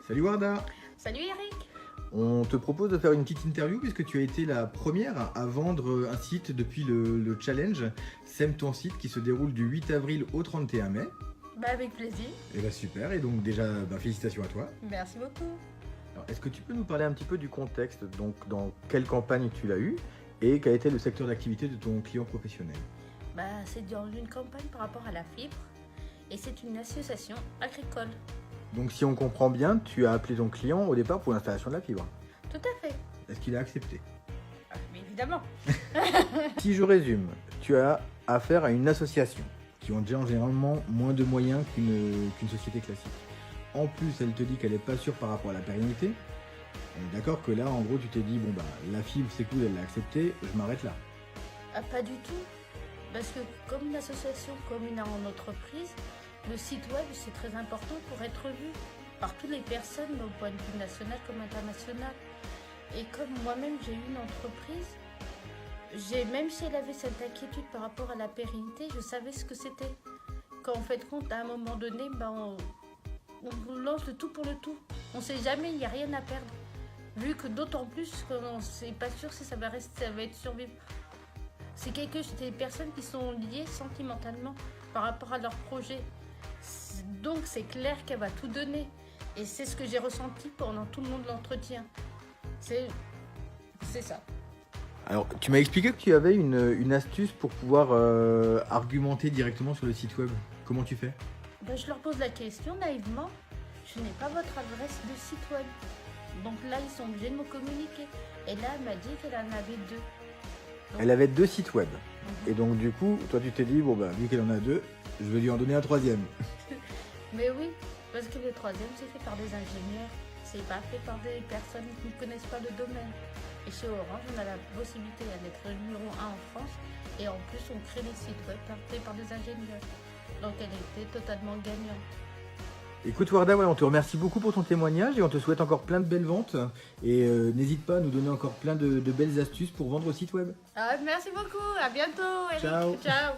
Salut Warda. Salut Eric. On te propose de faire une petite interview puisque tu as été la première à vendre un site depuis le challenge Sème ton site qui se déroule du 8 avril au 31 mai. Bah avec plaisir. Et bah super, et donc déjà félicitations à toi. Merci beaucoup. Alors, est-ce que tu peux nous parler un petit peu du contexte, donc dans quelle campagne tu l'as eu et quel était le secteur d'activité de ton client professionnel? Bah c'est dans une campagne par rapport à la fibre et c'est une association agricole. Donc si on comprend bien, tu as appelé ton client au départ pour l'installation de la fibre. Tout à fait. Est-ce qu'il a accepté? Mais évidemment. Si je résume, tu as affaire à une association qui ont déjà généralement moins de moyens qu'une société classique. En plus, elle te dit qu'elle n'est pas sûre par rapport à la pérennité. On est d'accord que là, en gros, tu t'es dit, bon bah, la fibre c'est cool, elle l'a accepté, je m'arrête là. Ah, pas du tout. Parce que comme une association, comme une entreprise, le site web c'est très important pour être vu par toutes les personnes au point de vue national comme international. Et comme moi-même j'ai eu une entreprise, même si elle avait cette inquiétude par rapport à la pérennité, je savais ce que c'était. Quand on fait compte, à un moment donné, on lance le tout pour le tout. On ne sait jamais, il n'y a rien à perdre. Vu que d'autant plus qu'on ne sait pas sûr si ça va être survivre. C'est des personnes qui sont liées sentimentalement par rapport à leur projet. Donc c'est clair qu'elle va tout donner. Et c'est ce que j'ai ressenti pendant tout le long de l'entretien. C'est ça. Alors, tu m'as expliqué que tu avais une astuce pour pouvoir argumenter directement sur le site web. Comment tu fais? Je leur pose la question naïvement. Je n'ai pas votre adresse de site web. Donc là, ils sont obligés de me communiquer. Et là, elle m'a dit qu'elle en avait deux. Donc, Elle avait 2 sites web. Et donc, du coup, toi, tu t'es dit, bon, bah, vu qu'elle en a 2, je vais lui en donner un 3e. Mais oui, parce que le troisième, c'est fait par des ingénieurs. C'est pas fait par des personnes qui ne connaissent pas le domaine. Et chez Orange, on a la possibilité d'être le numéro 1 en France. Et en plus, on crée des sites web faits par des ingénieurs. Donc, elle était totalement gagnante. Écoute Warda, ouais, on te remercie beaucoup pour ton témoignage et on te souhaite encore plein de belles ventes. Et n'hésite pas à nous donner encore plein de belles astuces pour vendre au site web. Ah, merci beaucoup, à bientôt Eric. Ciao. Ciao.